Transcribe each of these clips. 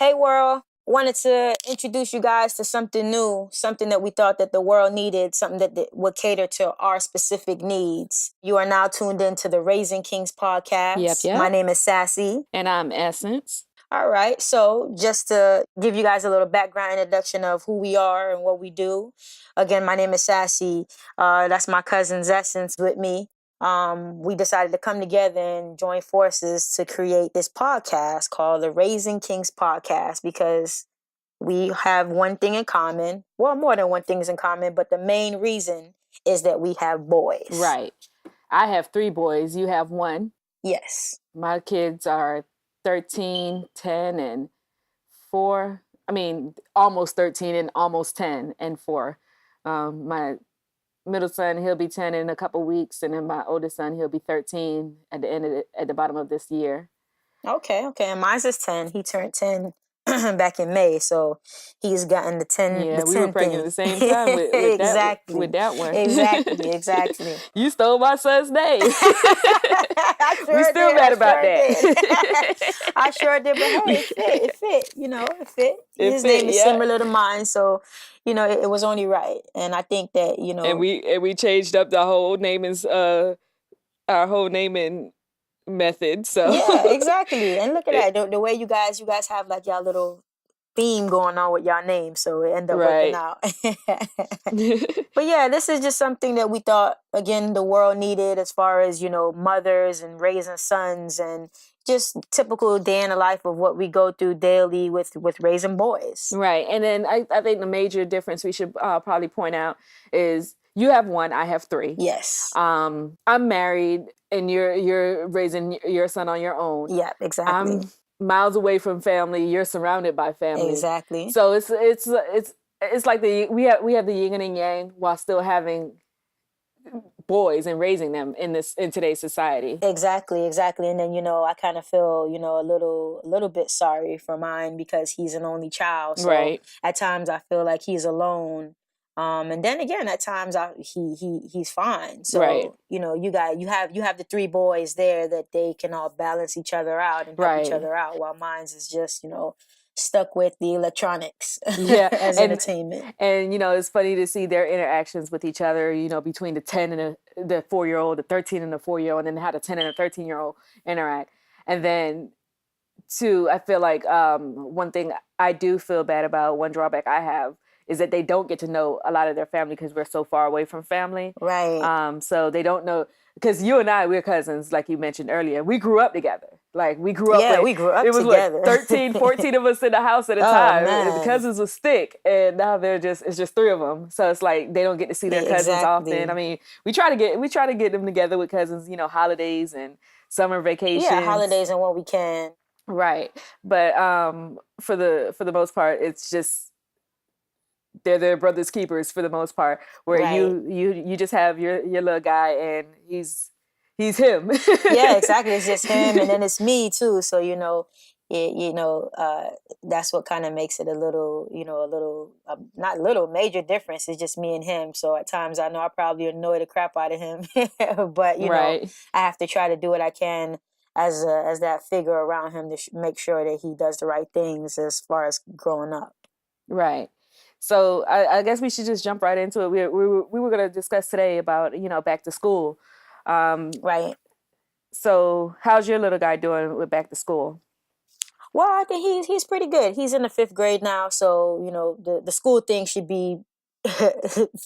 Hey world, wanted to introduce you guys to something new, something that we thought that the world needed, something that would cater to our specific needs. You are now tuned into the Raising Kings podcast. Yep. My name is Sassy. And I'm Essence. All right, so just to give you guys a little background introduction of who we are and what we do. Again, my name is Sassy. That's my cousin's Essence with me. We decided to come together and join forces to create this podcast called the Raising Kings Podcast because we have one thing in common. Well, more than one thing is in common, but the main reason is that we have boys. Right. I have 3 boys. You have 1. Yes. My kids are 13, 10, and 4. I mean, almost 13 and almost 10 and 4. My middle son, he'll be 10 in a couple weeks, and then my oldest son, he'll be 13 at the bottom of this year. Okay. And mine's is 10. He turned 10 back in May, so he's gotten the 10. Yeah, the we 10 were pregnant thing. at the same time with exactly. with that one. Exactly. You stole my son's name. We still mad about that. I sure did, but hey, it fit. It fit. His name is similar to mine, so it was only right. And I think that And we changed up the whole naming our whole naming method. So yeah, exactly. And look at that, the way you guys have like y'all little theme going on with y'all names, so it ended up working out. But yeah, this is just something that we thought, again, the world needed as far as mothers and raising sons and just typical day in the life of what we go through daily with raising boys. Right. And then I think the major difference we should probably point out is you have 1, I have 3. Yes. I'm married and you're raising your son on your own. Yeah, exactly. I'm miles away from family. You're surrounded by family. Exactly. So it's like we have the yin and yang while still having boys and raising them in today's society. Exactly. And then I kind of feel a little bit sorry for mine because he's an only child. So right. At times I feel like he's alone. And then again, at times he's fine. So right. you have the 3 boys there that they can all balance each other out and help each other out, while mine's is just stuck with the electronics as entertainment. And it's funny to see their interactions with each other. Between the 10 and the 4-year-old, the 13 and the 4-year-old, and then how the 10 and the 13-year-old interact. And then I feel like one thing I do feel bad about, one drawback I have, is that they don't get to know a lot of their family because we're so far away from family. Right. So they don't know, because you and I, we're cousins, like you mentioned earlier. We grew up together. Like we grew up. Yeah, we grew up together. It was 13, 14 of us in the house at a time. Man. The cousins was thick, and now it's just 3 of them. So it's like they don't get to see their cousins often. I mean, we try to get them together with cousins, holidays and summer vacations. Yeah, holidays and when we can. Right. But for the most part, it's just they're their brother's keepers for the most part, where you just have your little guy and he's him. Yeah, exactly. It's just him, and then it's me too. So that's what kind of makes it a little not little, major difference. It's just me and him. So at times I know I probably annoy the crap out of him, but I have to try to do what I can as that figure around him to make sure that he does the right things as far as growing up. Right. So I guess we should just jump right into it. We were going to discuss today about, back to school. Right. So how's your little guy doing with back to school? Well, I think he's pretty good. He's in the 5th grade now. So, the school thing should be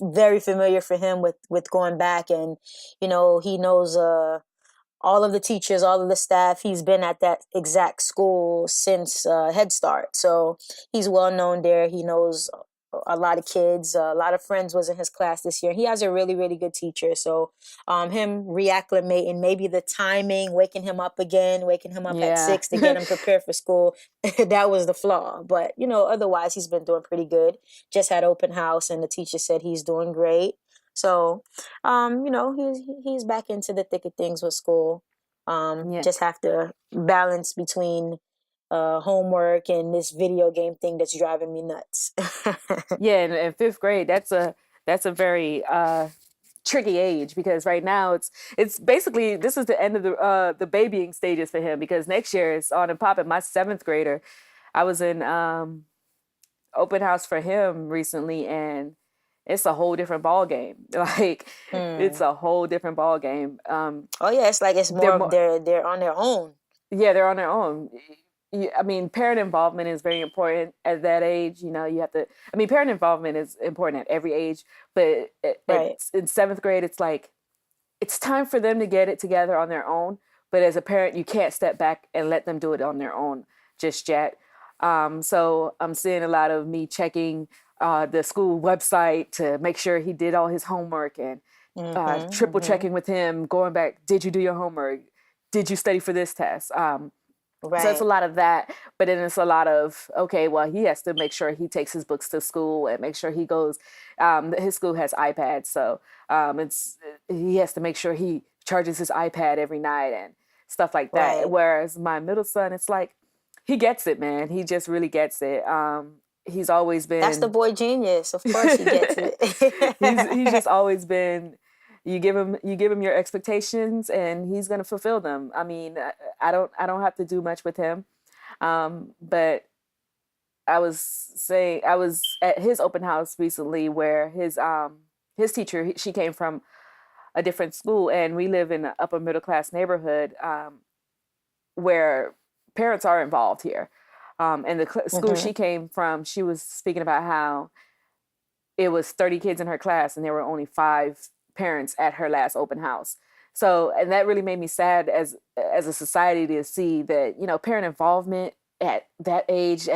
very familiar for him with going back. And, he knows all of the teachers, all of the staff. He's been at that exact school since Head Start. So he's well known there. He knows a lot of kids. A lot of friends was in his class this year. He has a really, really good teacher. So him reacclimating, maybe the timing, waking him up at 6 to get him prepared for school, that was the flaw. But, otherwise he's been doing pretty good. Just had open house and the teacher said he's doing great. So, he's back into the thick of things with school. Just have to balance between homework and this video game thing that's driving me nuts. Yeah, in 5th grade, that's a very tricky age, because right now it's basically, this is the end of the babying stages for him, because next year it's on and popping. My 7th grader, I was in open house for him recently, and it's a whole different ball game. Like it's Hmm. a whole different ball game. Oh yeah, it's like it's They're more of more, they're on their own. yeah, they're on their own. I mean, parent involvement is very important at that age. You know, you have to. I mean, parent involvement is important at every age, but Right. in seventh grade, it's like it's time for them to get it together on their own. But as a parent, you can't step back and let them do it on their own just yet. So I'm seeing a lot of me checking the school website to make sure he did all his homework, and Mm-hmm. triple Mm-hmm. checking with him, going back, did you do your homework? Did you study for this test? So it's a Right. lot of that, but then it's a lot of, okay, well, he has to make sure he takes his books to school and make sure he goes. His school has iPads, so it's he has to make sure he charges his iPad every night and stuff like that. Right. Whereas my middle son, it's like he gets it, man. He just really gets it. He's always That's the been boy genius. Of course he gets it. he's just always been, you give him your expectations and he's going to fulfill them. I mean, I don't have to do much with him. But I was at his open house recently where his teacher, she came from a different school, and we live in an upper middle class neighborhood where parents are involved here. And the school Hmm. she came from, she was speaking about how it was 30 kids in her class and there were only 5 parents at her last open house. So, and that really made me sad as a society to see that, you know, parent involvement at that age,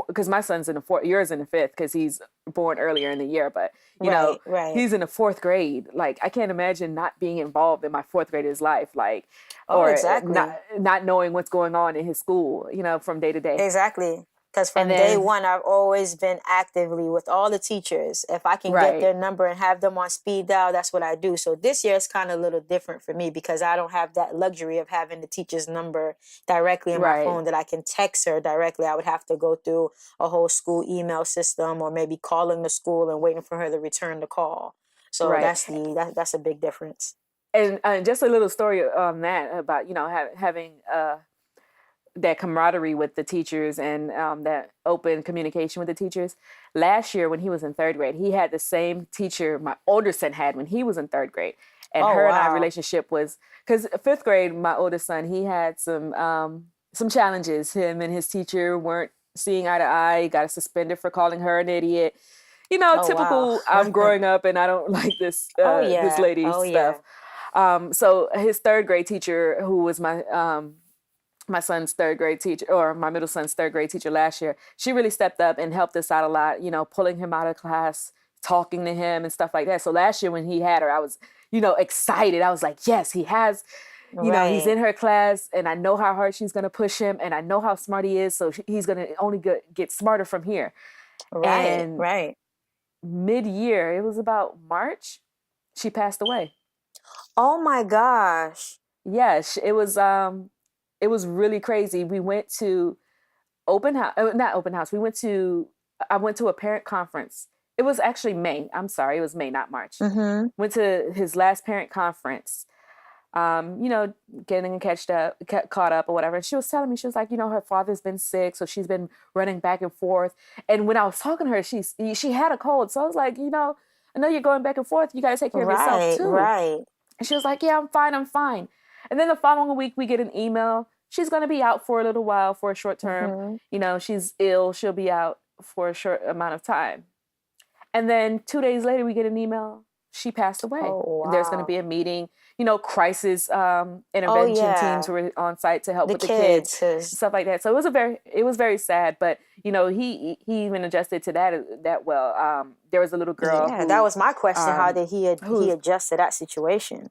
because my son's in the fourth, yours in the fifth, because he's born earlier in the year, but you know, Right. Right. he's in the fourth grade. Like, I can't imagine not being involved in my fourth grader's life, like, Oh, or not exactly. not knowing what's going on in his school, you know, from day to day. Exactly. Because And from day then, one, I've always been actively with all the teachers. If I can get right, their number and have them on speed dial, that's what I do. So this year it's kind of a little different for me because I don't have that luxury of having the teacher's number directly in my right, phone that I can text her directly. I would have to go through a whole school email system or maybe calling the school and waiting for her to return the call. So right. that's a big difference. And just a little story on that about, you know, having that camaraderie with the teachers, and that open communication with the teachers. Last year when he was in third grade, he had the same teacher my older son had when he was in third grade, and Oh her and I wow. relationship was, because fifth grade, my oldest son, he had some challenges. Him and his teacher weren't seeing eye to eye. He got a suspended for calling her an idiot. You know, Oh wow. typical, I'm growing up and I don't like Oh this yeah. lady Oh yeah. stuff. So his third grade teacher, who was my son's third grade teacher, or my middle son's third grade teacher last year, she really stepped up and helped us out a lot, you know, pulling him out of class, talking to him and stuff like that. So last year when he had her, I was, you know, excited. I was like, yes, he has, you know, he's Right. in her class and I know how hard she's going to push him and I know how smart he is. So he's going to only get smarter from here. Right. And Right. mid-year, it was about March, she passed away. Oh my gosh. Yes, it was really crazy. We went to open house, not open house. I went to a parent conference. It was actually May. I'm sorry, it was May, not March. Mm-hmm. Went to his last parent conference. You know, getting caught up or whatever. And she was telling me, she was like, you know, her father's been sick, so she's been running back and forth. And when I was talking to her, she had a cold, so I was like, you know, I know you're going back and forth. You got to take care of yourself Right. too. Right. And she was like, yeah, I'm fine, I'm fine. And then the following week, we get an email. She's going to be out for a little while, for a short term. Mm-hmm. You know, she's ill. She'll be out for a short amount of time. And then 2 days later, we get an email. She passed away. Oh And there's going to wow. be a meeting. You know, crisis Oh intervention teams yeah. were on site to help The with the kids kids, and cause stuff like that. So it was very sad. But you know, he even adjusted to that well. There was a little girl yeah, that was my question. How did he who's adjust to that situation?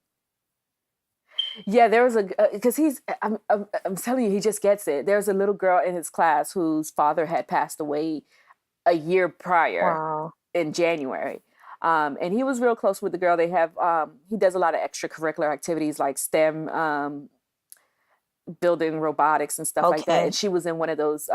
yeah, there was a because I'm telling you, he just gets it. There's a little girl in his class whose father had passed away a year prior Wow. in January. And he was real close with the girl. He does a lot of extracurricular activities like STEM, building robotics and stuff like that. Okay. And she was in one of those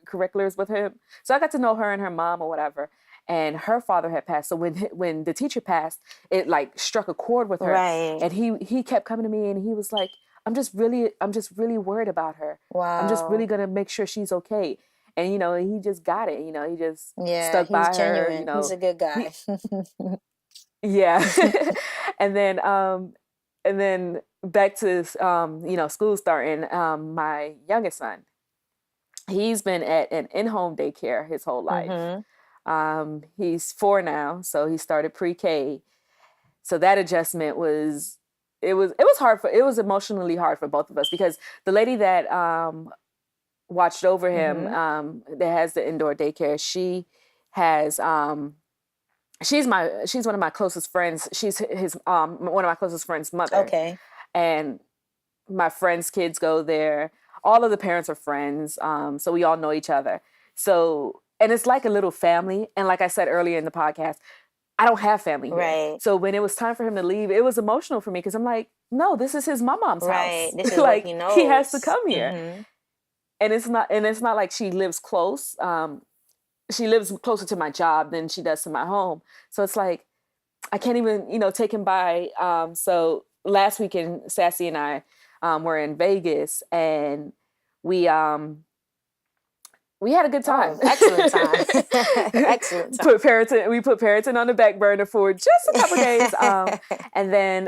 curriculars with him. So I got to know her and her mom or whatever. And her father had passed. So when the teacher passed, it like struck a chord with her. Right. And he kept coming to me and he was like, I'm just really worried about her. I'm just really Wow. gonna make sure she's okay. And he just got it. He just Yeah, stuck he's by her. genuine. He's a good He guy. Yeah. and then and then back to school starting. My youngest son, he's been at an in-home daycare his whole life. Mm-hmm. He's 4 now, so he started pre-K. So that adjustment was it was hard for it was emotionally hard for both of us because the lady that watched over him, Mm-hmm. that has the indoor daycare, she has she's one of my closest friends. She's his one of my closest friends' mother, Okay. and my friends' kids go there. All of the parents are friends, so we all know each other. So, and it's like a little family. And like I said earlier in the podcast, I don't have family here. Right. So when it was time for him to leave, it was emotional for me because I'm like, no, this is his mom's Right. house. This is what Like he he has to knows. come here, Mm-hmm. and it's not like she lives close. She lives closer to my job than she does to my home. So it's like I can't even, take him by. So last weekend, Sassy and I were in Vegas, and we um we had a good time. Oh, excellent time. Excellent We put parenting on the back burner for just a couple days, time. and then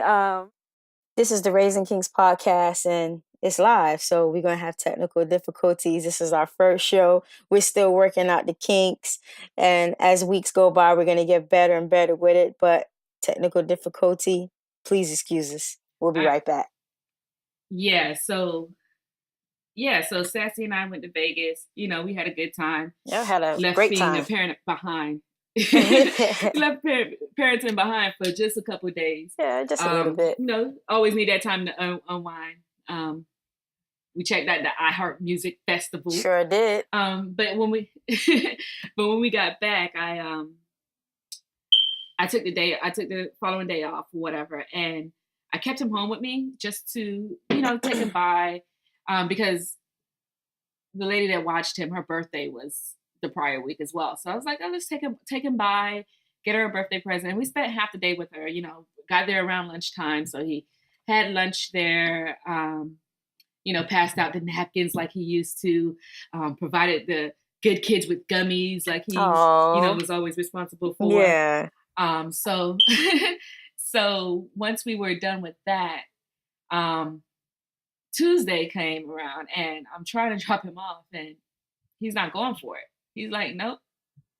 This is the Raising Kings podcast and it's live. So we're going to have technical difficulties. This is our first show. We're still working out the kinks. And as weeks go by, we're going to get better and better with it. But technical difficulty, please excuse us. We'll be right back. Yeah. So Sassy and I went to Vegas. We had a good time. Yeah, had a Left great being time. a parent behind. Left parenting behind for just a couple of days. Yeah, just a little bit. Always need that time to unwind. We checked out the iHeart Music Festival. Sure did. But when we got back, I took the following day off, whatever, and I kept him home with me just to take him by, because the lady that watched him, her birthday was the prior week as well. So I was like, oh, let's take him by, get her a birthday present. And we spent half the day with her. Got there around lunchtime, so he had lunch there. Passed out the napkins like he used to, provided the good kids with gummies like he, was always responsible for. Yeah. So so once we were done with that, Tuesday came around and I'm trying to drop him off and he's not going for it. He's like, nope,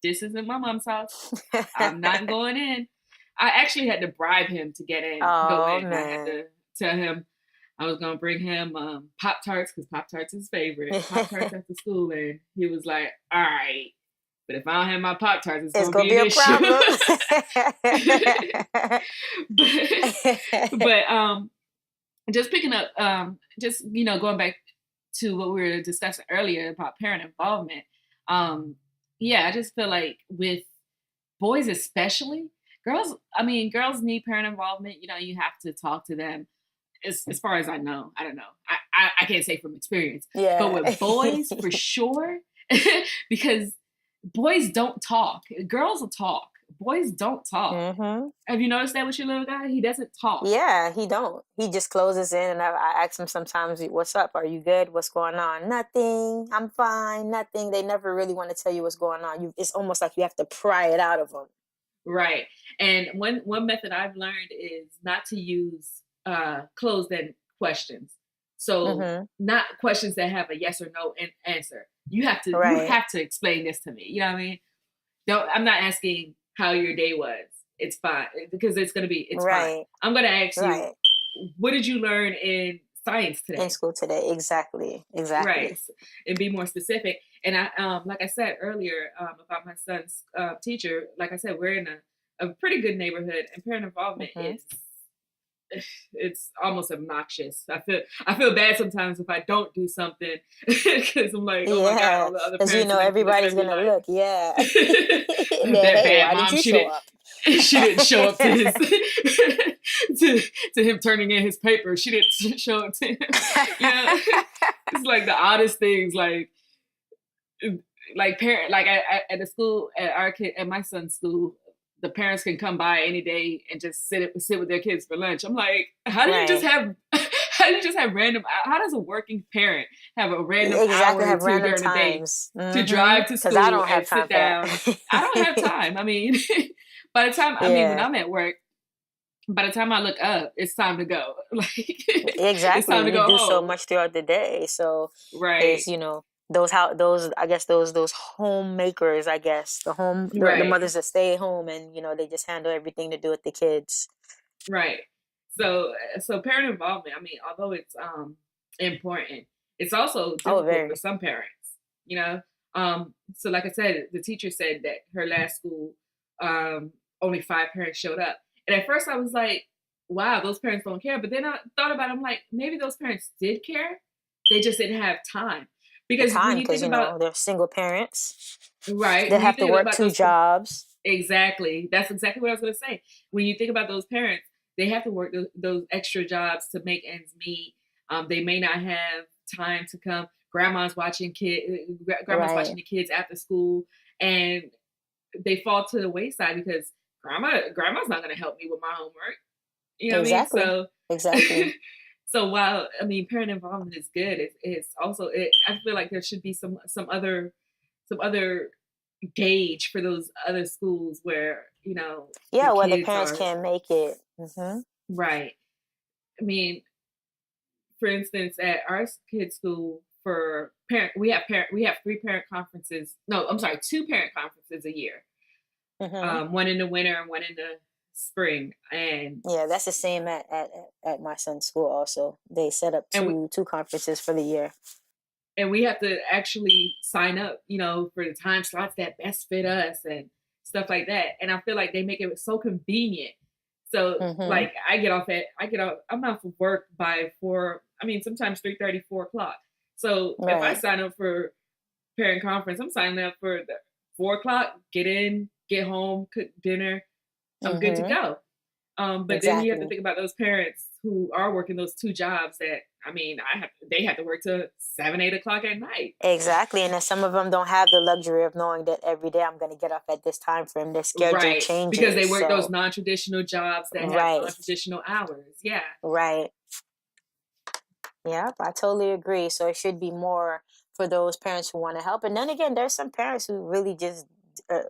this isn't my mom's house. I'm not going in. I actually had to bribe him to get in. Go in. Man. I had to tell him I was going to bring him Pop-Tarts because Pop-Tarts is his favorite. Pop-Tarts after school. And he was like, all right. But if I don't have my Pop-Tarts, it's going to be an issue. but just picking up, going back to what we were discussing earlier about parent involvement. I just feel like with boys especially, girls need parent involvement. You have to talk to them. As far as I know, I don't know. I can't say from experience. Yeah. But with boys, for sure, because boys don't talk. Girls will talk. Boys don't talk. Mm-hmm. Have you noticed that with your little guy? He doesn't talk. Yeah, he don't. He just closes in, and I ask him sometimes, "What's up? Are you good? What's going on?" Nothing. I'm fine. Nothing. They never really want to tell you what's going on. It's almost like you have to pry it out of them. Right. And one method I've learned is not to use closed-end questions. So not questions that have a yes or no answer. You have to explain this to me. You know what I mean? I'm not asking how your day was. It's fine because it's fine. I'm gonna ask you, what did you learn in science today? In school today, exactly. Right, and be more specific. And I, like I said earlier, about my son's teacher. Like I said, we're in a pretty good neighborhood, and parent involvement is. It's almost obnoxious. I feel bad sometimes if I don't do something because I'm like, oh my god, all the other parents. Because everybody's gonna look. Yeah. That bad mom. She didn't show up to his to him turning in his paper. She didn't show up to him. It's like the oddest things. Like parent, like at the school at my son's school. The parents can come by any day and just sit with their kids for lunch. I'm like, how do you just have How do you just have random? How does a working parent have a random hour Exactly, or have two random during the day times. to drive to Because I school don't and have time sit for down? I don't have that. time. I mean, by the time, I mean, when Yeah, I'm at work, by the time I look up, it's time to go. Like, it's time exactly. to You go do so home. much throughout the day. So Right. it's, those how those I guess those homemakers, I guess, the Right. mothers that stay at home and they just handle everything to do with the kids. Right. So parent involvement, I mean, although it's important, it's also Oh, difficult for very. some parents, you know. So like I said, the teacher said that her last school, only 5 parents showed up. And at first I was like, wow, those parents don't care. But then I thought about it, I'm like, maybe those parents did care. They just didn't have time. The Because when time, you because think about, they're single parents. right, They when you have to think work about two those jobs. exactly. That's exactly what I was going to say. When you think about those parents, they have to work those extra jobs to make ends meet. They may not have time to come. Grandma's Right. watching the kids after school, and they fall to the wayside because grandma's not going to help me with my homework. You know what I mean? Exactly. Exactly. So while I mean parent involvement is good, it's also I feel like there should be some other gauge for those other schools where the Yeah, well, the kids parents are can't make it. right. I mean, for instance, at our kids' school, for we have 3 parent conferences. No, I'm sorry, 2 parent conferences a year. One in the winter and one in the spring, and Yeah, that's the same at my son's school also. They set up and we, two conferences for the year. and we have to actually sign up, for the time slots that best fit us and stuff like that. And I feel like they make it so convenient. So Mm-hmm. like I get off, I'm off of work by 4, I mean, sometimes 3:30, 4 o'clock. So if I Right. sign up for parent conference, I'm signing up for the 4 o'clock, get in, get home, cook dinner, I'm good to Mm-hmm. go. But then you have to Exactly. think about those parents who are working those 2 jobs that, I mean, they have to work till 7, 8 o'clock at night. Exactly. And then some of them don't have the luxury of knowing that every day I'm going to get up at this time frame. Their schedule Right. Because they changes. work those So, non-traditional jobs that have right. non-traditional hours. Yeah. Right. Yeah, I totally agree. So it should be more for those parents who want to help. And then again, there's some parents who really just uh,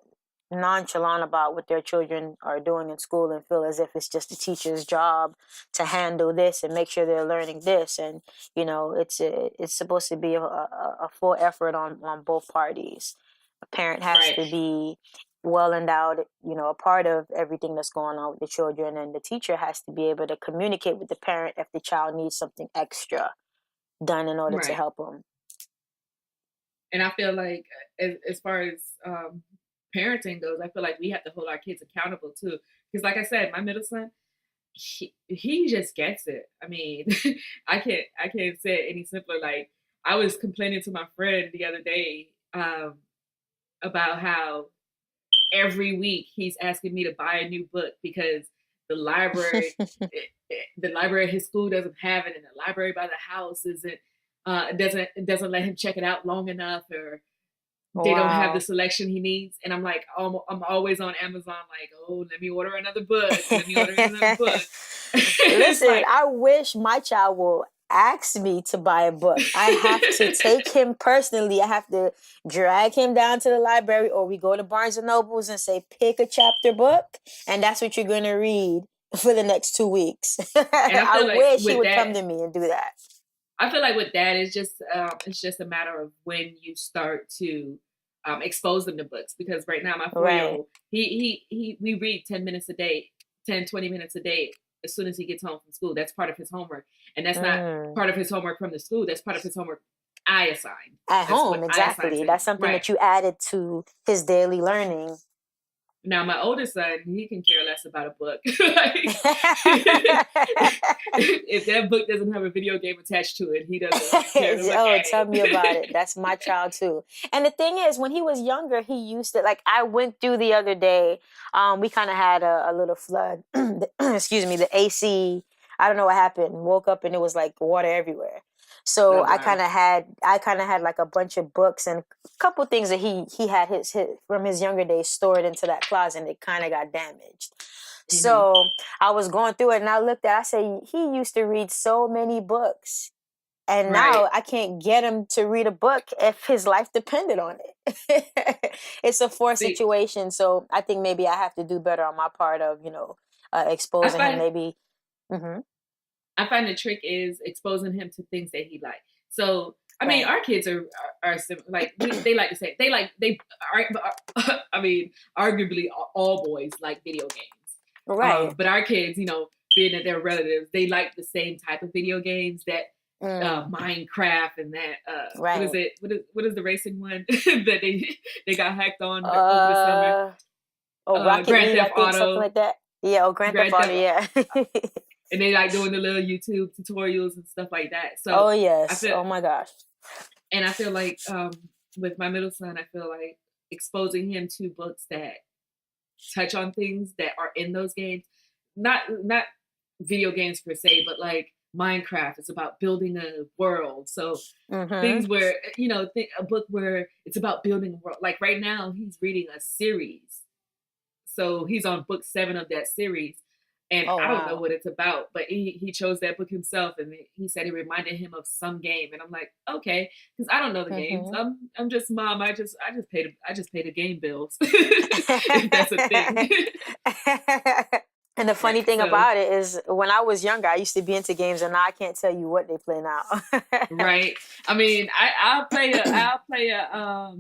nonchalant about what their children are doing in school and feel as if it's just the teacher's job to handle this and make sure they're learning this. And it's supposed to be a full effort on both parties. A parent has Right. to be well endowed, a part of everything that's going on with the children, and the teacher has to be able to communicate with the parent if the child needs something extra done in order to Right. help them. And I feel like as far as parenting goes, I feel like we have to hold our kids accountable too. Because like I said, my middle son, he just gets it. I mean, I can't say it any simpler. Like I was complaining to my friend the other day about how every week he's asking me to buy a new book because the library the library at his school doesn't have it, and the library by the house isn't doesn't let him check it out long enough, or they don't have the Wow. selection he needs. And I'm like, I'm always on Amazon, like, oh, let me order another book, let me order another book. It's Listen, like, I wish my child will ask me to buy a book. I have to take him personally. I have to drag him down to the library, or we go to Barnes and Nobles and say, pick a chapter book, and that's what you're going to read for the next 2 weeks. and I I feel like wish he with would that, come to me and do that. I feel like with that, it's just a matter of when you start to expose them to books. Because right now, my 4 year Right. old, we read 10 minutes a day, 10, 20 minutes a day as soon as he gets home from school. That's part of his homework, and that's not Mm. part of his homework from the school. That's part of his homework I assigned. At That's home, what I assigned exactly. to him. That's something Right. that you added to his daily learning. Now, my oldest son, he can care less about a book. Like, if that book doesn't have a video game attached to it, he doesn't even care to look Oh, at tell me about it. it. That's my child too. And the thing is, when he was younger, he used to, like, I went through the other day. We kind of had a little flood. Excuse me, the AC. I don't know what happened. Woke up and it was like water everywhere. So Oh I wow. kind of had like a bunch of books and a couple things that he had his from his younger days stored into that closet, and it kind of got damaged. Hmm. So I was going through it and I looked at, I said, he used to read so many books. And Right. now I can't get him to read a book if his life depended on it. It's a forced See, situation. So I think maybe I have to do better on my part of, I exposing him find maybe. Hmm. I find the trick is exposing him to things that he likes. So, I mean, Right. our kids are like they like to say they are. I mean, arguably all boys like video games. Right. But our kids, being that they're relatives, they like the same type of video games that Mm, Minecraft and that what is right. it? What is the racing one that they got hacked on over the summer? Uh, oh, Rocket Grand League, I Theft think something Auto, like that. Yeah. Oh, Grand Theft Grand Auto. Theft, Yeah. and they like doing the little YouTube tutorials and stuff like that. So Oh, I yes. feel Oh my gosh. and I feel like with my middle son, I feel like exposing him to books that touch on things that are in those games, not video games per se, but like Minecraft. It's about building a world. So Mm-hmm. things where a book where it's about building a world. Like right now, he's reading a series, so he's on book 7 of that series. And Oh I don't know wow. what it's about, but he chose that book himself, and he said it reminded him of some game. And I'm like, okay, because I don't know the games. Mm-hmm. I'm just mom. I just pay the game bills, if that's a thing. And the funny Right. thing So about it is, when I was younger, I used to be into games, and now I can't tell you what they play now. right. I mean, I'll play a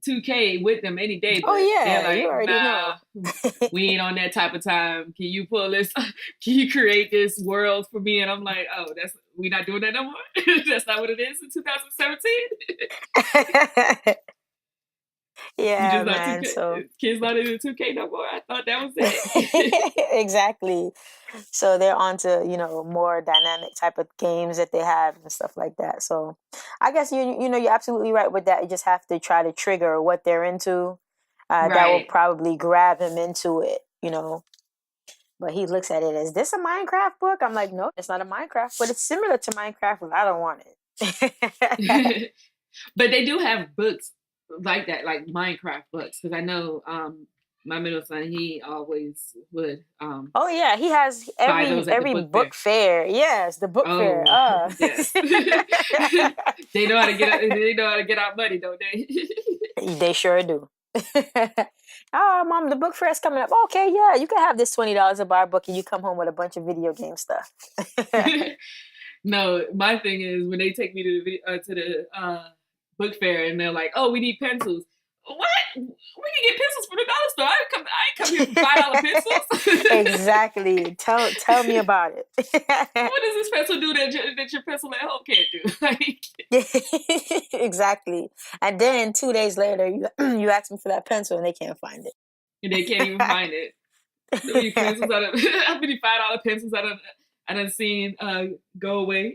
2K with them any day, Oh but they're yeah, you like, already know. nah, we ain't on that type of time. Can you pull this? Can you create this world for me? And I'm like, oh, we not doing that no more. That's not what it is in 2017. You Yeah, just not man. 2K. So Kids not into 2K no more. I thought that was it. exactly. So they're onto, more dynamic type of games that they have and stuff like that. So I guess you're absolutely right with that. You just have to try to trigger what they're into. That will Right. probably grab him into it. But he looks at it as, this a Minecraft book? I'm like, no, it's not a Minecraft, but it's similar to Minecraft, but I don't want it. But they do have books like that, like Minecraft books, because I know my middle son, he always would Oh yeah, he has buy every those at the every book fair. book fair. Yes, the book fair. Oh yes, they know how to get out money, don't they? They sure do. Oh, mom, the book fair is coming up. Okay, yeah, you can have this $20 to buy a book, and you come home with a bunch of video game stuff. No, my thing is when they take me to the book fair and they're like, "Oh, we need pencils." What? We can get pencils from the dollar store. I ain't come here for $5 pencils. Exactly. Tell me about it. What does this pencil do that your pencil at home can't do? Like, Exactly. And then 2 days later, you you ask them for that pencil, and they can't find and they can't even find it. How many pencils out of how many $5 pencils I done seen go away?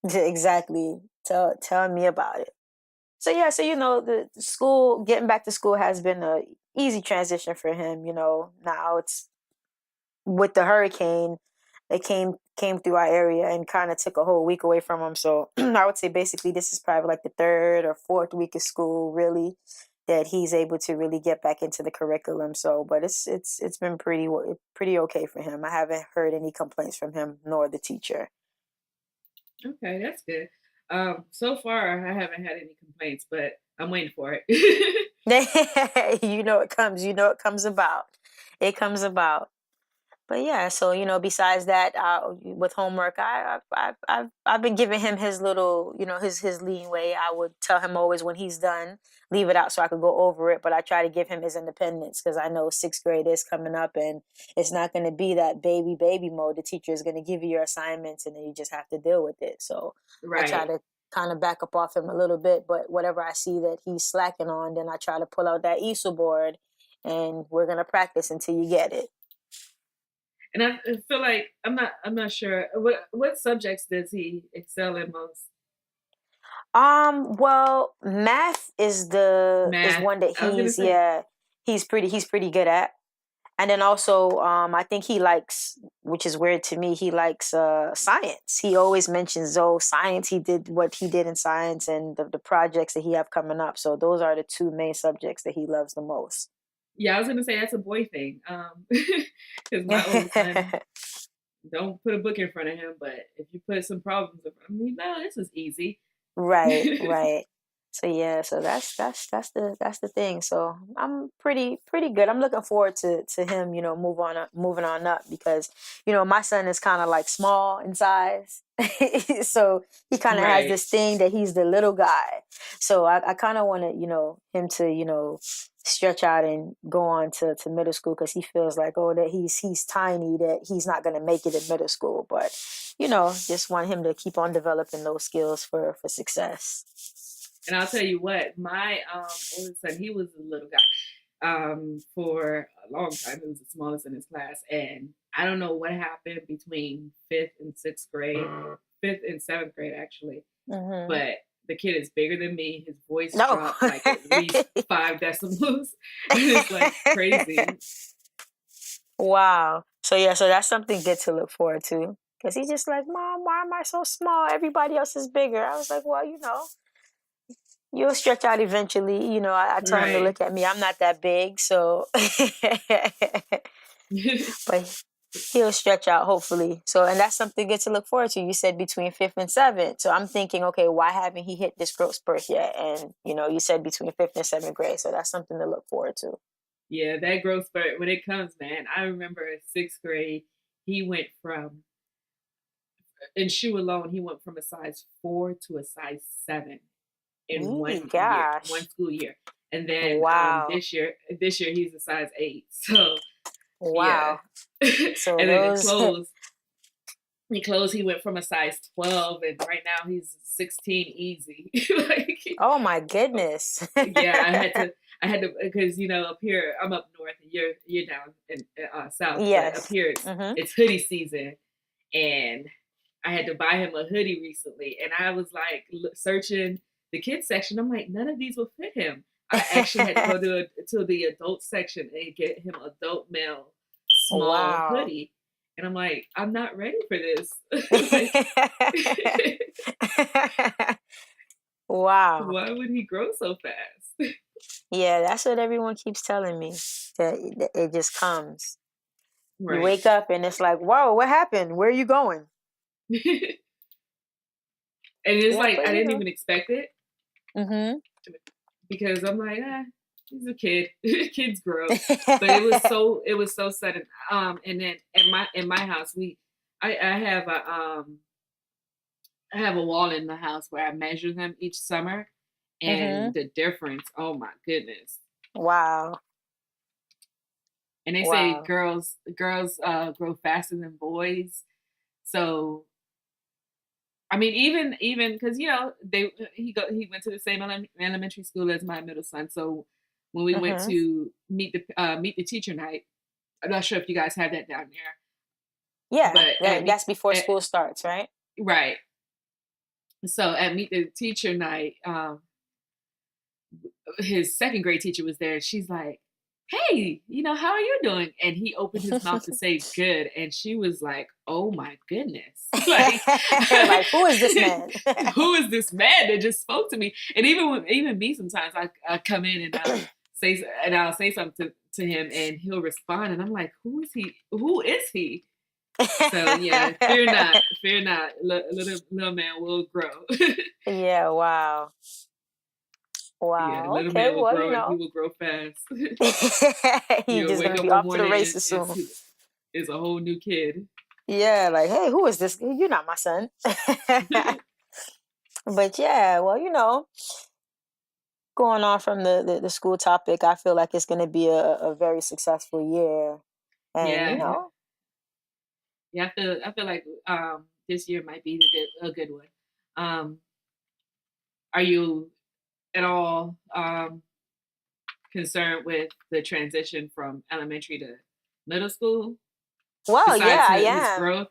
Exactly. Tell me about it. So yeah, so the school, getting back to school has been a easy transition for him. Now it's with the hurricane, it came through our area and kind of took a whole week away from him. So I would say basically this is probably like the third or fourth week of school, really, that he's able to really get back into the curriculum. So, but it's been pretty okay for him. I haven't heard any complaints from him nor the teacher. Okay, that's good. So far I haven't had any complaints, but I'm waiting for it. It comes. It comes about. It comes about. But yeah, so besides that, with homework, I've been giving him his little, his leeway. I would tell him always when he's done, leave it out so I could go over it. But I try to give him his independence, because I know sixth grade is coming up, and it's not going to be that baby mode. The teacher is going to give you your assignments, and then you just have to deal with it. So I try Right. to kind of back up off him a little bit. But whatever I see that he's slacking on, then I try to pull out that easel board, and we're gonna practice until you get it. And I feel like I'm not sure what subjects does he excel in most? Well, math is Math. one that I was gonna he's, say. yeah, he's pretty good at. And then also, I think he likes, which is weird to me, he likes science. He always mentions, oh, science, he did what he did in science, and the projects that he have coming up. So those are the two main subjects that he loves the most. Yeah, I was gonna say that's a boy thing. Because my oldest son, don't put a book in front of him, but if you put some problems in front of me, no, this is easy. Right, right. So yeah, so that's the thing. So I'm pretty good. I'm looking forward to him, moving on up because, my son is kind of like small in size. So he kind of has Right. this thing that he's the little guy. So I kind of want to, him to, stretch out and go on to middle school because he feels like, oh, that he's tiny, that he's not going to make it in middle school. But just want him to keep on developing those skills for success. And I'll tell you what, my oldest son, he was a little guy. For a long time, he was the smallest in his class, and I don't know what happened between fifth and sixth grade, fifth and seventh grade actually, Mm-hmm. but the kid is bigger than me. His voice No. dropped like at least 5 decibels. It's like crazy. Wow. So yeah, so that's something good to look forward to. Because he's just like, Mom, why am I so small? Everybody else is bigger. I was like, well, you'll stretch out eventually. I tell him to Right. look at me. I'm not that big, so but he'll stretch out hopefully. So, and that's something good to look forward to. You said between fifth and seventh. So I'm thinking, okay, why haven't he hit this growth spurt yet? And you said between fifth and seventh grade. So that's something to look forward to. Yeah, that growth spurt when it comes, man. I remember in sixth grade, he went from in shoe alone, he went from a size 4 to a size 7 in Yee, 1 year, gosh. 1 school year. And then Wow. this year he's a size 8. So yeah. Wow. And So then in those clothes, he went from a size 12, and right now he's 16 easy. Like, oh my goodness. yeah, I had to because up here I'm up north and you're down in south, but up Yes. here Mm-hmm. it's hoodie season, and I had to buy him a hoodie recently, and I was like searching the kids section. I'm like, none of these will fit him. I actually had to go to the adult section and get him adult male small Wow. hoodie, and I'm like, I'm not ready for this. Like, Wow. why would he grow so fast? Yeah, that's what everyone keeps telling me. That it just comes. You Right. wake up and it's like, whoa, what happened? Where are you going? And it's Yeah, like but I didn't even expect it Mm-hmm. because I'm like, he's a kid. Kids grow. But it was so sudden. And then in my house, I have a wall in the house where I measure them each summer, Mm-hmm. and the difference, oh my goodness. Wow. And they say Wow. girls grow faster than boys. So I mean, even because he went to the same elementary school as my middle son. So when we went Mm-hmm. to meet the teacher night, I'm not sure if you guys have that down there, Yeah, but that's before school starts, right? right. So at meet the teacher night, his second grade teacher was there. And she's like, "Hey, how are you doing?" And he opened his mouth to say "good," and she was like, "Oh my goodness!" Like, Like, who is this man? who is this man that just spoke to me? And even me, sometimes I come in and I'll say something to him, and he'll respond, and I'm like, "Who is he? Who is he?" So yeah, fear not. Little man will grow. Yeah, wow. Yeah, Wow. little Okay, man will well, grow, and he will grow fast. he's You'll just wake gonna up be one off to the morning and races soon. it's a whole new kid. Yeah, like, hey, who is this? You're not my son. But yeah, well, going on from the school topic, I feel like it's gonna be a very successful year. And Yeah, yeah. I feel like this year might be a good one. Um, are you at all concerned with the transition from elementary to middle school? well, Besides yeah, I his am. growth,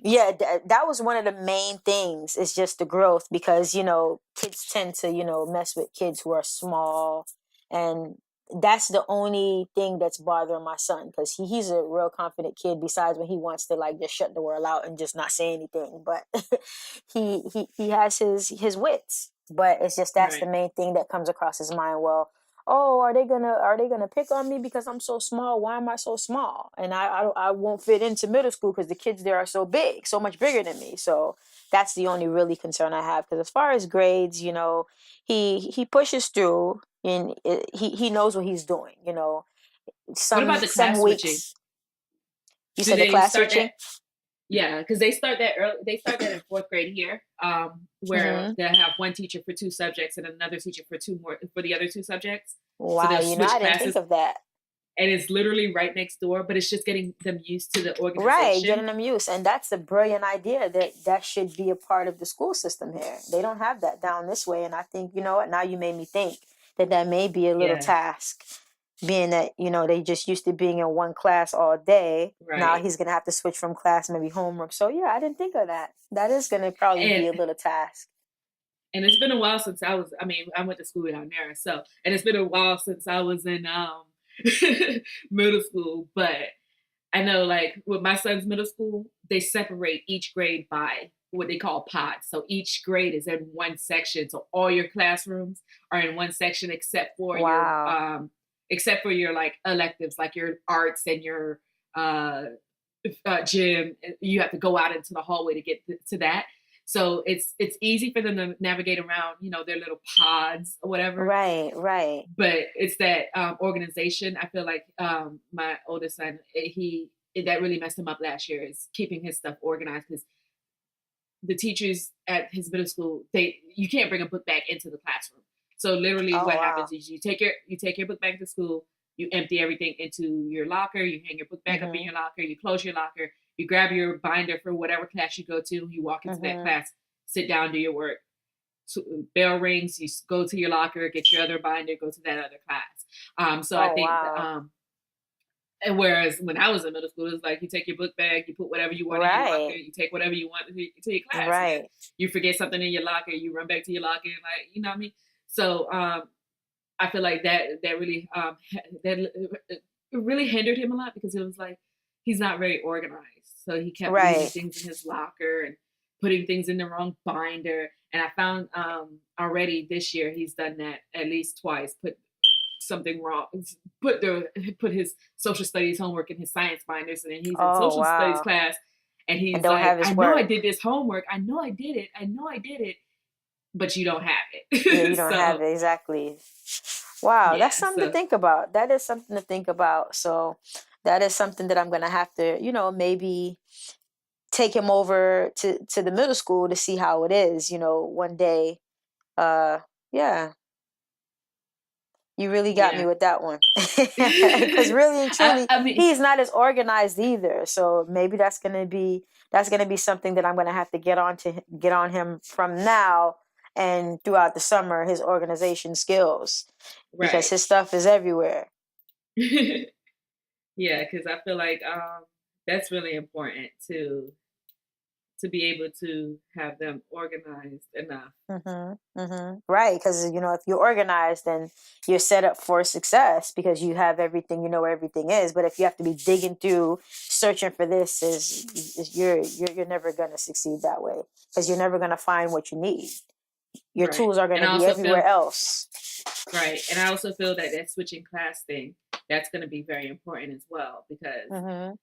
Yeah, that was one of the main things. It's just the growth because kids tend to mess with kids who are small, and that's the only thing that's bothering my son because he's a real confident kid. Besides when he wants to like just shut the world out and just not say anything, but he has his wits. But it's just that's the right? main thing that comes across his mind. Well, oh, are they gonna pick on me because I'm so small? Why am I so small? And I won't fit into middle school because the kids there are so big, so much bigger than me. So that's the only really concern I have. Because as far as grades, he pushes through and he knows what he's doing. What about Some the some class switching? weeks you Do said the they class start that? switching. Yeah, because they start that early. They start that in fourth grade here, where Hmm. they have one teacher for two subjects and another teacher for two more for the other two subjects. So Wow, they'll switch I didn't think classes, of that. and it's literally right next door. But it's just getting them used to the Right, organization. getting them used. And that's a brilliant idea that should be a part of the school system here. They don't have that down this way. And I think, you know what, now you made me think that may be a little Yeah, task, being that, they just used to being in one class all day. Now right. he's going to have to switch from class, maybe homework. So, yeah, I didn't think of that. That is going to probably And be a little task. and it's been a while since I was. I mean, I went to school down there, so and it's been a while since I was in middle school. But I know, like with my son's middle school, they separate each grade by what they call pods. So each grade is in one section. So all your classrooms are in one section, Wow. except for your like electives, like your arts and your uh, gym. You have to go out into the hallway to get to that. So it's easy for them to navigate around, their little pods or whatever. Right, right. But it's that organization. I feel like my oldest son, that really messed him up last year. Is keeping his stuff organized because the teachers at his middle school, you can't bring a book bag into the classroom. So literally, Oh, what happens wow. is you take your book bag to school, you empty everything into your locker, you hang your book bag up in Mm-hmm. your locker, you close your locker, you grab your binder for whatever class you go to, you walk into that Mm-hmm. class, sit down, do your work. So bell rings, you go to your locker, get your other binder, go to that other class. So I Oh, think wow. and whereas when I was in middle school, it's like you take your book bag, you put whatever you want in your locker, Right, you take whatever you want to your class, and then right. you forget something in your locker, you run back to your locker, and like you know what I mean. So I feel like that really that it really hindered him a lot because it was like he's not very organized. So he kept leaving Right. things in his locker and putting things in the wrong binder. And I found already this year he's done that at least twice. Put something wrong. Put his social studies homework in his science binders, and then he's in Oh, social studies wow. class, and And he's don't like, have "I his know I work. did this homework. I know I did it. I know I did it, but you don't have Yeah, you it." don't have So it exactly. Wow, that's yeah, something to so think about. That is something to think about. So that is something that I'm gonna have to, maybe take him over to the middle school to see how it is, one day. Yeah, you really got me yeah. with that one. Because really and truly, I mean, he's not as organized either. So maybe that's gonna be something that I'm gonna have to get on him from now and throughout the summer, his organization skills, because right. his stuff is everywhere. Yeah, because I feel like that's really important to be able to have them organized enough. Mm-hmm, mm-hmm. Right, because if you're organized, then you're set up for success because you have everything, you know where everything is. But if you have to be digging through, searching for this, is you're never gonna succeed that way because you're never gonna find what you need. Your Right. tools are And gonna I be also everywhere feel else. right. And I also feel that that switching class thing, that's going to be very important as well because Mm-hmm.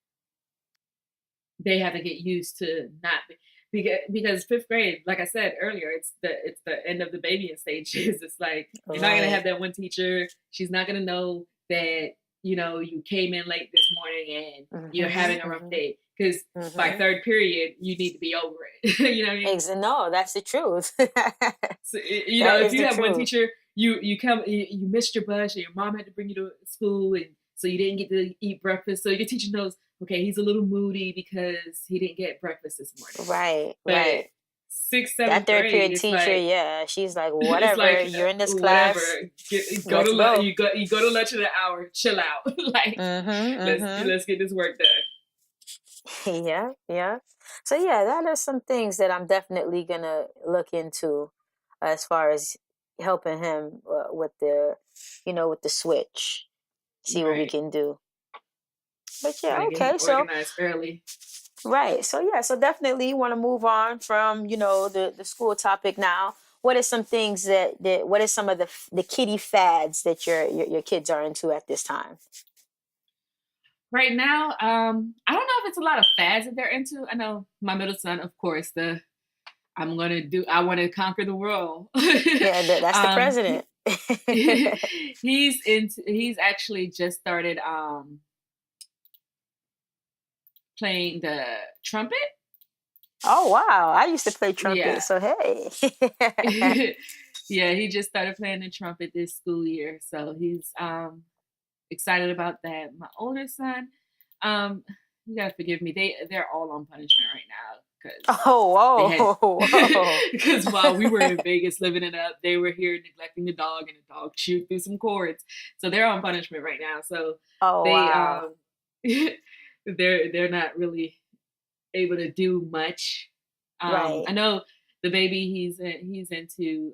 they have to get used to not because fifth grade, like I said earlier, it's the end of the babying stages. It's like you're not gonna have Right. that one teacher. She's not gonna know that you came in late this morning and you're Mm-hmm. having a rough Mm-hmm. day because by Mm-hmm. third period you need to be over it. You know what I mean? No, that's the truth. So, That if is you the have one truth. teacher, you missed your bus, and your mom had to bring you to school, and so you didn't get to eat breakfast. So your teacher knows, okay, he's a little moody because he didn't get breakfast this morning. Right, But right. sixth, That seventh third grade, period teacher, yeah, she's like, it's whatever, like you're in this whatever. class, Go to let's go. you go to lunch in an hour. Chill out. Like Mm-hmm, mm-hmm. let's get this work done. Yeah, yeah. So yeah, that are some things that I'm definitely gonna look into as far as helping him with the switch. See what we Right. can do. But yeah, Gotta get him okay. So organized early. right. So yeah, so definitely want to move on from, the school topic now. what are some things that what are some of the kiddie fads that your kids are into at this time? Right now, I don't know if it's a lot of fads that they're into. I know my middle son, of course, I want to conquer the world. Yeah, that's the um, president. he's actually just started playing the trumpet. Oh wow, I used to play trumpet, Yeah. so hey. Yeah, he just started playing the trumpet this school year. So he's excited about that. My older son, you gotta forgive me. They're all on punishment right now because they Oh had whoa, because while we were whoa. in Vegas living it up, they were here neglecting the dog, and the dog chewed through some cords. So they're on punishment right now. So Oh they wow. they're not really able to do much. Right. I know the baby he's into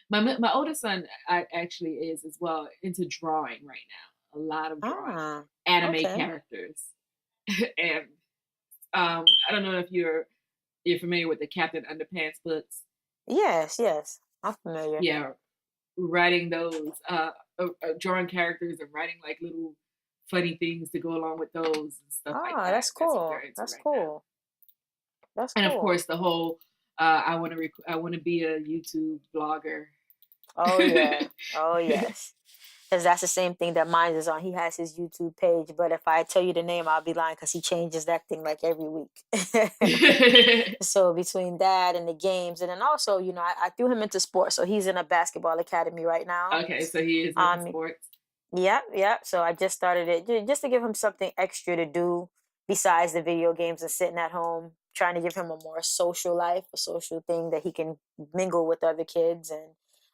my oldest son actually is as well into drawing right now. A lot of drawing Ah, anime okay. characters, and I don't know if you're familiar with the Captain Underpants books. Yes, yes. I'm familiar. Yeah, writing those, drawing characters and writing like little funny things to go along with those and stuff like Ah, that. that's That's what they're cool. into That's right now. cool. That's And of cool. course, the whole I want to be a YouTube blogger. Oh yeah. Oh yes. Because that's the same thing that mine is on. He has his YouTube page, but if I tell you the name, I'll be lying because he changes that thing like every week. So between that and the games, and then also, I threw him into sports. So he's in a basketball academy right now. Okay, so he is into Um, sports. Yep, yep. So I just started it just to give him something extra to do besides the video games and sitting at home, trying to give him a more social life, a social thing that he can mingle with other kids. And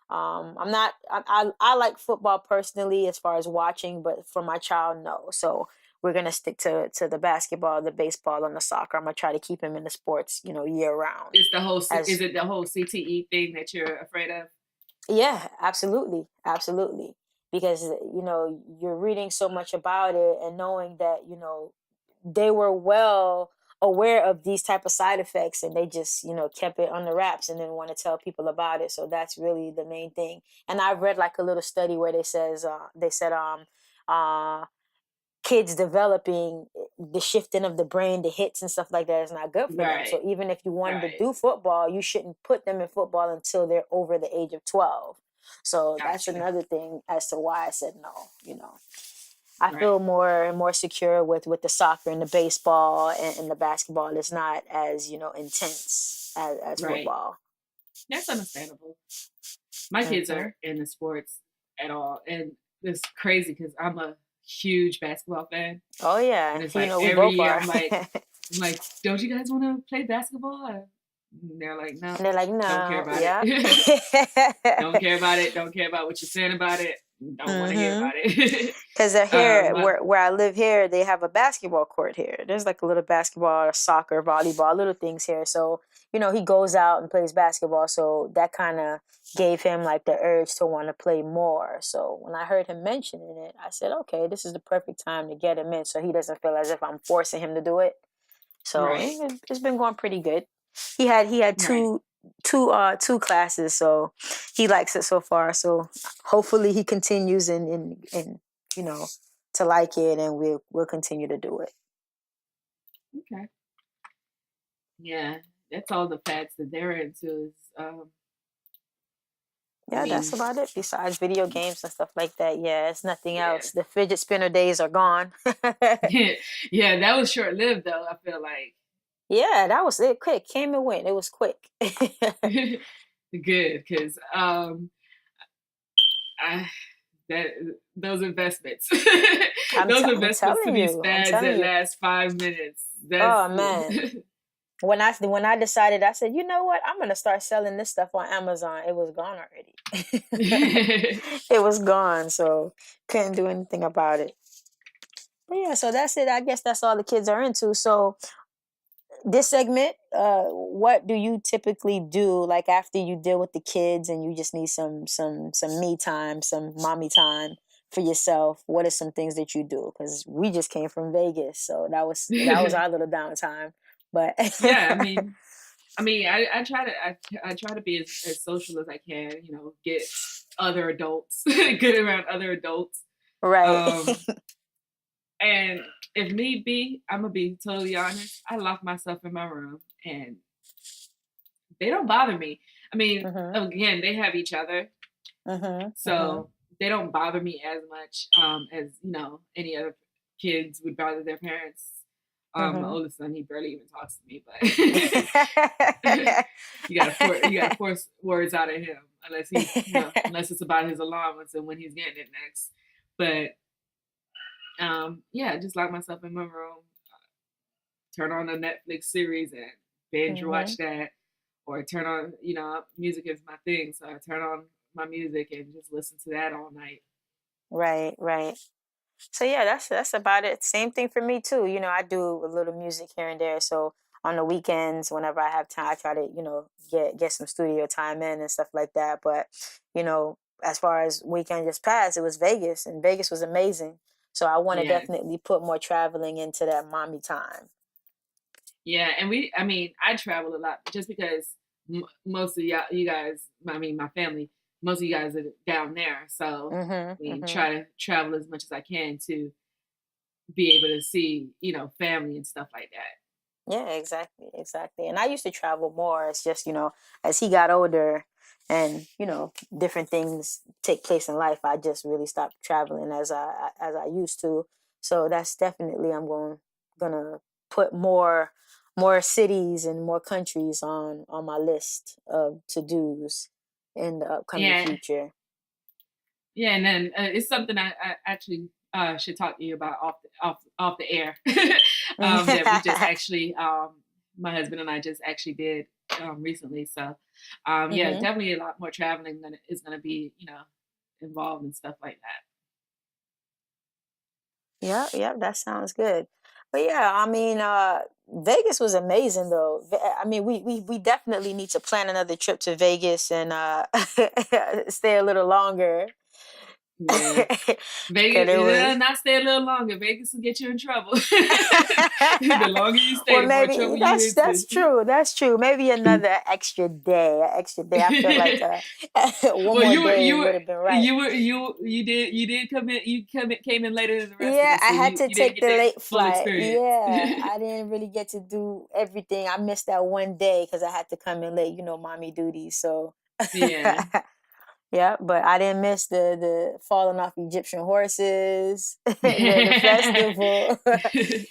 I'm not, I like football personally as far as watching, but for my child, no. So we're gonna stick to the basketball, the baseball, and the soccer. I'm gonna try to keep him in the sports, year round. It's the whole is As it the whole CTE thing that you're afraid of? Yeah, absolutely. Absolutely. Because, you're reading so much about it and knowing that, they were well aware of these type of side effects and they just, kept it under wraps and didn't want to tell people about it. So that's really the main thing. And I've read like a little study where they said uh kids developing the shifting of the brain, the hits and stuff like that is not good for them. So Right, even if you wanted to right. do football, you shouldn't put them in football until they're over the age of 12. So that's Gotcha. another thing as to why I said no. I Right, feel more secure with the soccer and the baseball and the basketball. It's not as, intense as right. football. That's understandable. My kids Hmm. are into sports at all, and it's crazy because I'm a huge basketball fan, Oh and yeah, it's like we every both year are. I'm like, don't you guys want to play basketball? And they're like, no, And they're like, don't care no, about yeah. it. Don't care about it. Don't care about what you're saying about it. Don't want to hear Hmm. about it. Because here, My, where I live here, they have a basketball court here. There's like a little basketball, soccer, volleyball, little things here. So, he goes out and plays basketball. So that kind of gave him like the urge to want to play more. So when I heard him mentioning it, I said, okay, this is the perfect time to get him in so he doesn't feel as if I'm forcing him to do it. So right, it's been going pretty good. He had right. two classes, so he likes it so far. So hopefully he continues and you know to like it, and we'll continue to do it. Okay. Yeah, that's all the fads that they're into. Is, I Yeah, that's mean, about it. Besides video games and stuff like that, yeah, it's nothing yeah. else. The fidget spinner days are gone. Yeah, that was short lived though. I feel like Yeah, that was it. Quick, came and went. It was quick. good because I that those investments, those I'm investments to telling these you. I'm fads telling that you. last 5 minutes. That's Oh man. When I decided, I said, you know what, I'm gonna start selling this stuff on Amazon. It was gone already. It was gone, so couldn't do anything about it. But yeah, so that's it. I guess that's all the kids are into. So this segment, what do you typically do like after you deal with the kids and you just need some me time, some mommy time for yourself? What are some things that you do? Because we just came from Vegas, so that was our little downtime. But Yeah, I mean, I mean, I try to be as social as I can. You know, get other adults, get around other adults. Right. Um, and if need be, I'm gonna be totally honest. I lock myself in my room, and they don't bother me. I mean, Mhm. again, they have each other, Mhm. Mhm. so they don't bother me as much as any other kids would bother their parents. My Mhm. oldest son, he barely even talks to me, but you gotta force words out of him unless unless it's about his allowance and when he's getting it next. But yeah, just lock myself in my room, turn on a Netflix series and binge watch Mhm. that, or turn on, music is my thing, so I turn on my music and just listen to that all night. Right. Right. So yeah, that's about it. Same thing for me too. I do a little music here and there. So on the weekends, whenever I have time, I try to get some studio time in and stuff like that. But as far as weekend just passed, it was Vegas, and Vegas was amazing. So I want to Yes. definitely put more traveling into that mommy time. Yeah, and I mean, I travel a lot just because most of you guys, I mean, my family, most of you guys are down there. So, Mhm. I mean, Mhm. try to travel as much as I can to be able to see, family and stuff like that. Yeah, exactly, exactly. And I used to travel more. It's just, as he got older and, different things take place in life, I just really stopped traveling as I used to. So that's definitely I'm gonna put more cities and more countries on my list of to-dos in the upcoming Yeah, future. yeah, and then it's something I actually should talk to you about off the air. That we just actually, my husband and I just actually did recently. So, yeah, Hmm. definitely a lot more traveling than is going to be, involved and stuff like that. Yeah, yeah, that sounds good. But yeah, I mean, Vegas was amazing though. I mean, we definitely need to plan another trip to Vegas and stay a little longer. Yeah. Cause Vegas, it was not stay a little longer. Vegas will get you in trouble. The longer you stay, well, the more maybe trouble you that's into. true. That's true. Maybe another extra day, an extra day. I felt like one Well, more day would have been right. you did come in, came in later than the rest of Yeah, us, I so had to you didn't take get the that late full flight. experience. Yeah, I didn't really get to do everything. I missed that one day because I had to come in late, mommy duties. So, Yeah. yeah, but I didn't miss the falling off Egyptian horses, the festival.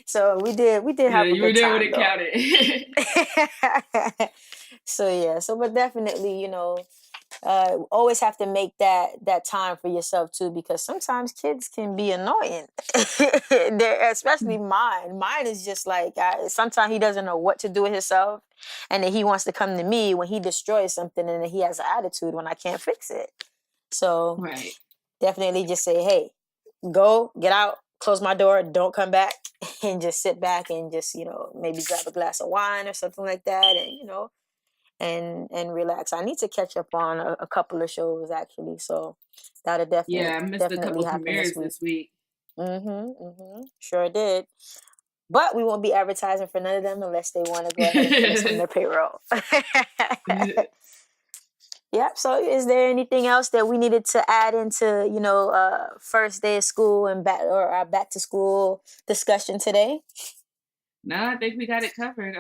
So we did Yeah, have a you were good there when time it though. counted. So yeah, but definitely, always have to make that time for yourself too, because sometimes kids can be annoying. Especially mine. Mine is just like sometimes he doesn't know what to do with himself, and then he wants to come to me when he destroys something, and then he has an attitude when I can't fix it. So Right. definitely just say, hey, go get out, close my door, don't come back, and just sit back and just maybe grab a glass of wine or something like that, and and relax. I need to catch up on a couple of shows actually, so that'll definitely Yeah, I missed a definitely couple happen this premieres week. this week. Sure did. But we won't be advertising for none of them unless they want to go ahead and put us on their payroll. Yep. So, is there anything else that we needed to add into, first day of school and back or our back to school discussion today? No, I think we got it covered.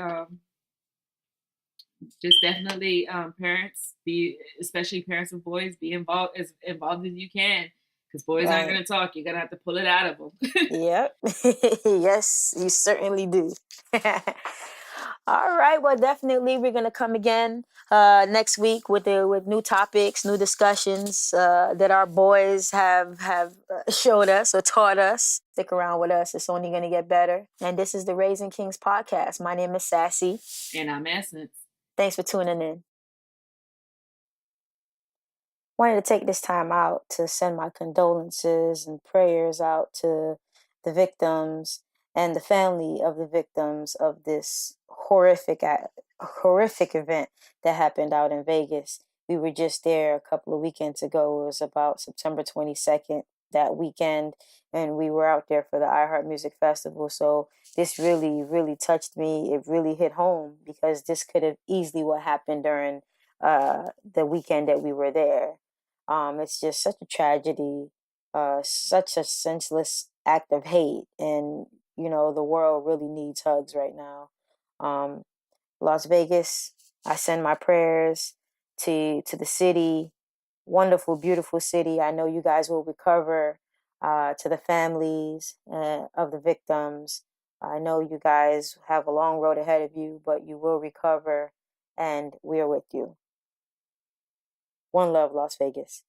Just definitely parents be, especially parents of boys, be involved as you can, because boys aren't Right. going to talk. You're going to have to pull it out of them. Yep. Yes, you certainly do. All right. Well, definitely we're gonna come again next week with new topics, new discussions that our boys have showed us or taught us. Stick around with us; it's only gonna get better. And this is the Raising Kings podcast. My name is Sassy. And I'm Essence. Thanks for tuning in. Wanted to take this time out to send my condolences and prayers out to the victims and the family of the victims of this horrific event that happened out in Vegas. We were just there a couple of weekends ago. It was about September 22nd. that weekend, and we were out there for the iHeart Music Festival. So this really, really touched me. It really hit home because this could have easily what happened during the weekend that we were there. It's just such a tragedy, such a senseless act of hate, and the world really needs hugs right now. Um, Las Vegas, I send my prayers to the city. Wonderful, beautiful city. I know you guys will recover. To the families of the victims, I know you guys have a long road ahead of you, but you will recover, and we are with you. One love, Las Vegas.